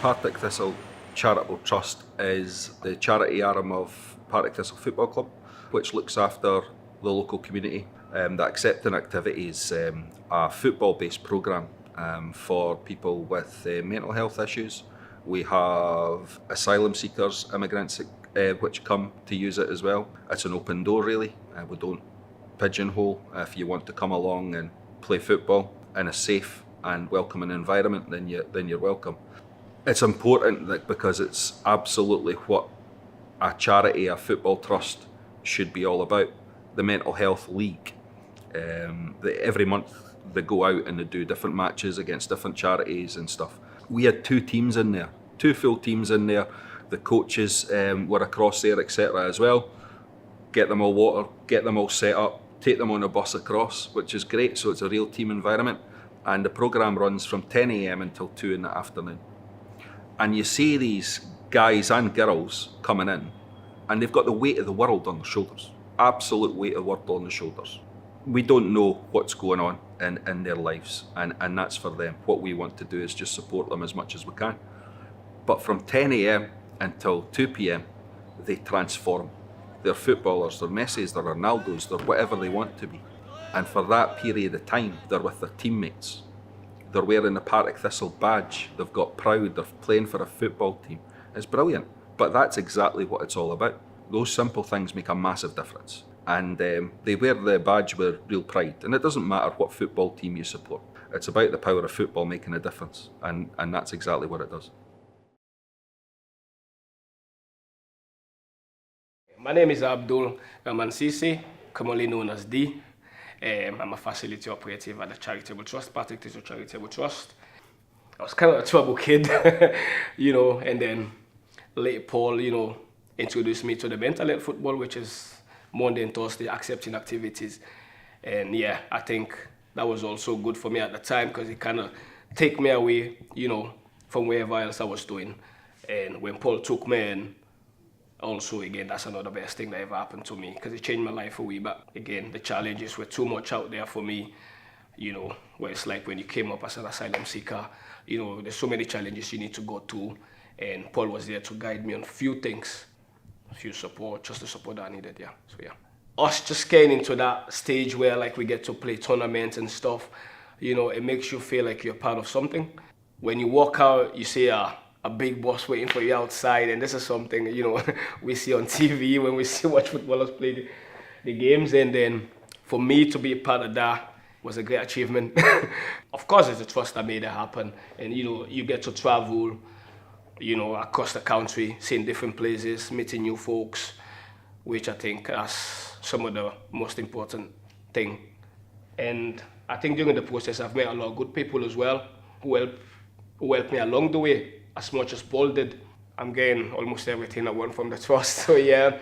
Partick Thistle Charitable Trust is the charity arm of Partick Thistle Football Club, which looks after the local community. The accepting activity is a football-based programme for people with mental health issues. We have asylum seekers, immigrants which come to use it as well. It's an open door really. We don't pigeonhole. If you want to come along and play football in a safe and welcoming environment, then you're welcome. It's important because it's absolutely what a charity, a football trust should be all about. The Mental Health League. Every month they go out and they do different matches against different charities and stuff. We had 2 teams in there, 2 full teams in there. The coaches were across there, etc. as well. Get them all water, get them all set up, take them on a bus across, which is great, so it's a real team environment. And the programme runs from 10 a.m. until 2 in the afternoon. And you see these guys and girls coming in, and they've got the weight of the world on their shoulders, absolute weight of the world on their shoulders. We don't know what's going on in their lives, and that's for them. What we want to do is just support them as much as we can. But from 10 a.m. until 2 p.m, they transform. They're footballers, they're Messis, they're Ronaldos, they're whatever they want to be. And for that period of time, they're with their teammates. They're wearing the Partick Thistle badge, they've got proud, they're playing for a football team. It's brilliant, but that's exactly what it's all about. Those simple things make a massive difference. And they wear the badge with real pride. And it doesn't matter what football team you support. It's about the power of football making a difference. And that's exactly what it does. My name is Abdul Ramansisi, commonly known as D. I'm a facility operative at the Charitable Trust, Partick Thistle Charitable Trust. I was kind of a trouble kid, and then late Paul, introduced me to the mental health football, which is Monday and Thursday accepting activities. And yeah, I think that was also good for me at the time because it kind of take me away, from wherever else I was doing. And when Paul took me in, also, again, that's another best thing that ever happened to me because it changed my life a wee bit. Again, the challenges were too much out there for me, where it's like when you came up as an asylum seeker, there's so many challenges you need to go through. And Paul was there to guide me on a few things, just the support that I needed, yeah. So, yeah. Us just getting into that stage where, like, we get to play tournaments and stuff, it makes you feel like you're part of something. When you walk out, you see a big boss waiting for you outside, and this is something we see on TV when we watch footballers play the games. And then for me to be a part of that was a great achievement. Of course, it's the trust that made it happen, and you get to travel across the country, seeing different places, meeting new folks, which I think is some of the most important thing. And I think during the process I've met a lot of good people as well who helped me along the way. As much as Paul did, I'm getting almost everything I want from the trust. So yeah,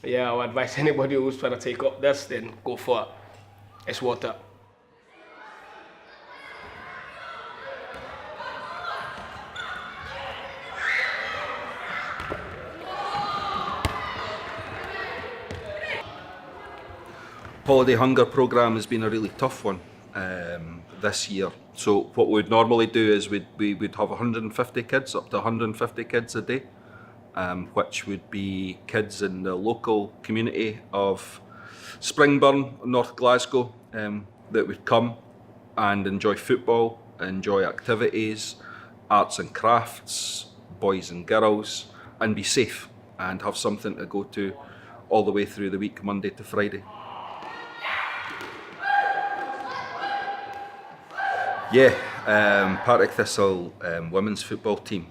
I would advise anybody who's trying to take up this, then go for it. It's worth it. Holiday Hunger programme has been a really tough one this year. So what we'd normally do is we'd have 150 kids, up to 150 kids a day, which would be kids in the local community of Springburn, North Glasgow, that would come and enjoy football, enjoy activities, arts and crafts, boys and girls, and be safe and have something to go to all the way through the week, Monday to Friday. Yeah, Partick Thistle women's football team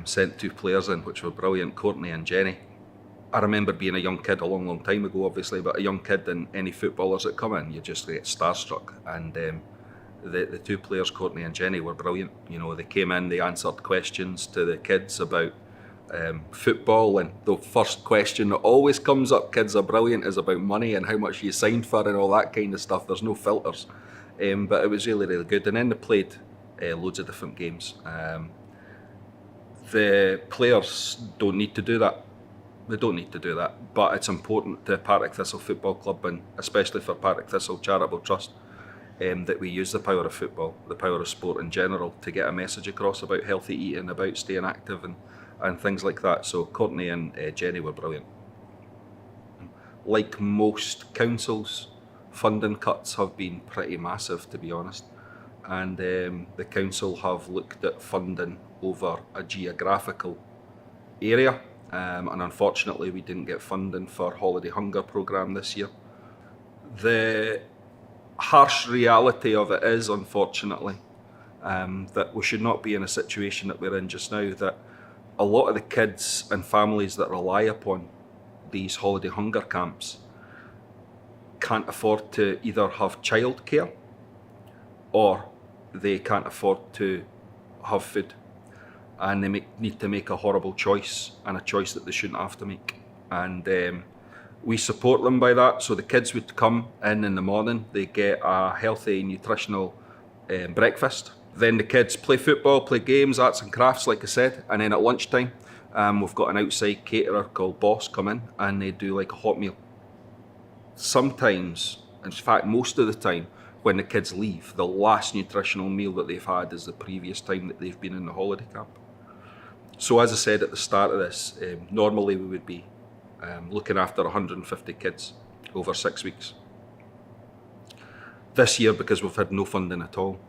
sent 2 players in, which were brilliant, Courtney and Jenny. I remember being a young kid, a long time ago obviously, but a young kid and any footballers that come in, you just get starstruck. And the 2 players, Courtney and Jenny, were brilliant. They came in, they answered questions to the kids about football, and the first question that always comes up, kids are brilliant, is about money and how much you signed for and all that kind of stuff. There's no filters. But it was really good, and then they played loads of different games. The players don't need to do that. They don't need to do that, but it's important to Partick Thistle Football Club, and especially for Partick Thistle Charitable Trust, that we use the power of football, the power of sport in general, to get a message across about healthy eating, about staying active and things like that. So Courtney and Jenny were brilliant. Like most councils, funding cuts have been pretty massive, to be honest. And the council have looked at funding over a geographical area. And unfortunately, we didn't get funding for Holiday Hunger programme this year. The harsh reality of it is, unfortunately, that we should not be in a situation that we're in just now, that a lot of the kids and families that rely upon these holiday hunger camps can't afford to either have childcare or they can't afford to have food, and they need to make a horrible choice, and a choice that they shouldn't have to make. And we support them by that. So the kids would come in the morning, they get a healthy nutritional breakfast. Then the kids play football, play games, arts and crafts, like I said, and then at lunchtime we've got an outside caterer called Boss come in, and they do like a hot meal. Sometimes, in fact most of the time, when the kids leave, the last nutritional meal that they've had is the previous time that they've been in the holiday camp. So as I said at the start of this, normally we would be looking after 150 kids over 6 weeks. This year, because we've had no funding at all,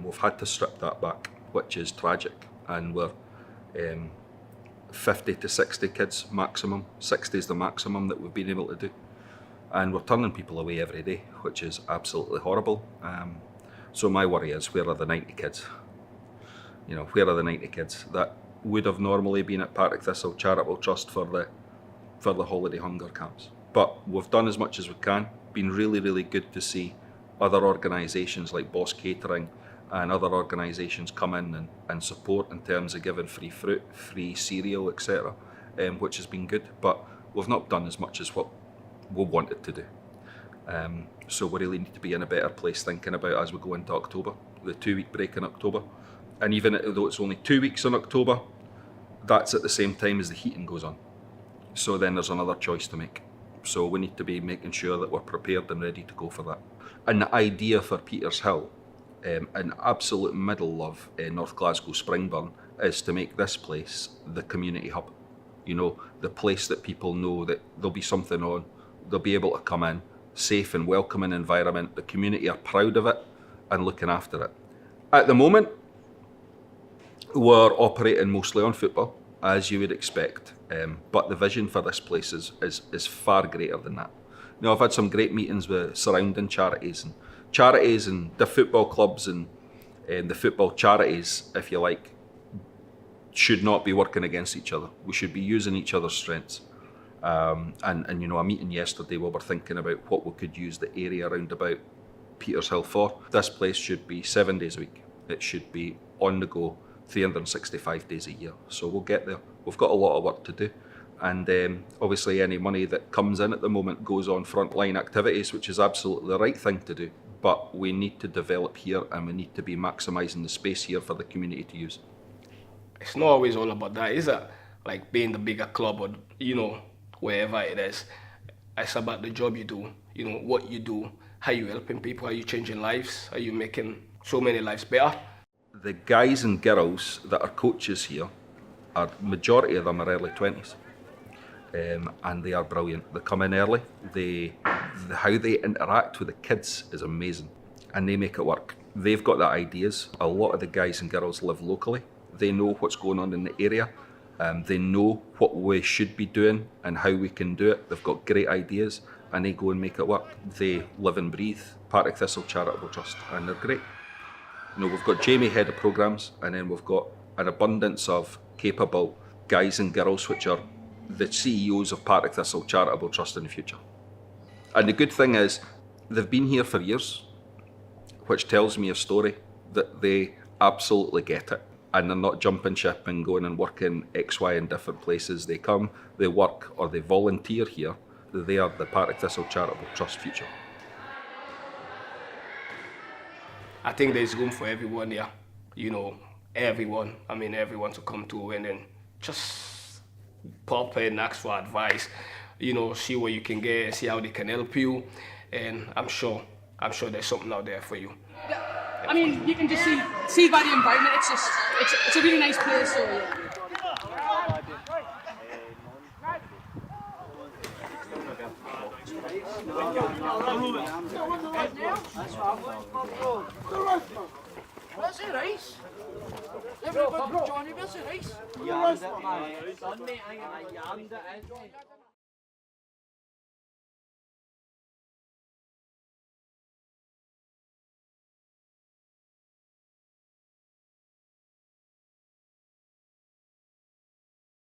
we've had to strip that back, which is tragic, and we're 50 to 60 kids maximum. 60 is the maximum that we've been able to do, and we're turning people away every day, which is absolutely horrible. So my worry is, where are the 90 kids? You know, where are the 90 kids that would have normally been at Partick Thistle Charitable Trust for the holiday hunger camps? But we've done as much as we can. Been really, really good to see other organisations like Boss Catering and other organisations come in and support in terms of giving free fruit, free cereal, etc., which has been good. But we've not done as much as what we wanted to do. So we really need to be in a better place thinking about as we go into October, the 2-week break in October. And even though it's only 2 weeks in October, that's at the same time as the heating goes on. So then there's another choice to make. So we need to be making sure that we're prepared and ready to go for that. And the idea for Peters Hill, in absolute middle of North Glasgow Springburn, is to make this place the community hub. You know, the place that people know that there'll be something on, they'll be able to come in, safe and welcoming environment, the community are proud of it and looking after it. At the moment, we're operating mostly on football, as you would expect, but the vision for this place is far greater than that. Now, I've had some great meetings with surrounding charities and the football clubs and the football charities, if you like, should not be working against each other. We should be using each other's strengths. And you know, a meeting yesterday where we're thinking about what we could use the area around about Peters Hill for. This place should be 7 days a week. It should be on the go 365 days a year. So we'll get there. We've got a lot of work to do. And obviously any money that comes in at the moment goes on frontline activities, which is absolutely the right thing to do. But we need to develop here, and we need to be maximising the space here for the community to use. It's not always all about that, is it? Like being the bigger club or, you know, wherever it is. It's about the job you do, you know, what you do, how you helping people, how you changing lives, how you making so many lives better. The guys and girls that are coaches here, majority of them are early 20s. And they are brilliant. They come in early. How they interact with the kids is amazing, and they make it work. They've got the ideas. A lot of the guys and girls live locally. They know what's going on in the area. They know what we should be doing and how we can do it. They've got great ideas, and they go and make it work. They live and breathe Partick Thistle Charitable Trust, and they're great. You know, we've got Jamie, head of programmes, and then we've got an abundance of capable guys and girls which are the CEOs of Partick Thistle Charitable Trust in the future. And the good thing is, they've been here for years, which tells me a story that they absolutely get it. And they're not jumping ship and going and working X, Y in different places. They come, they work, or they volunteer here. They are the Partick Thistle Charitable Trust future. I think there's room for everyone here. You know, everyone to come to and then just pop in, ask for advice, you know, see what you can get, see how they can help you. And I'm sure I'm sure there's something out there for you. I mean, you can just see by the environment. It's a really nice place. So yeah. Where's the rice? Johnny, where's the rice?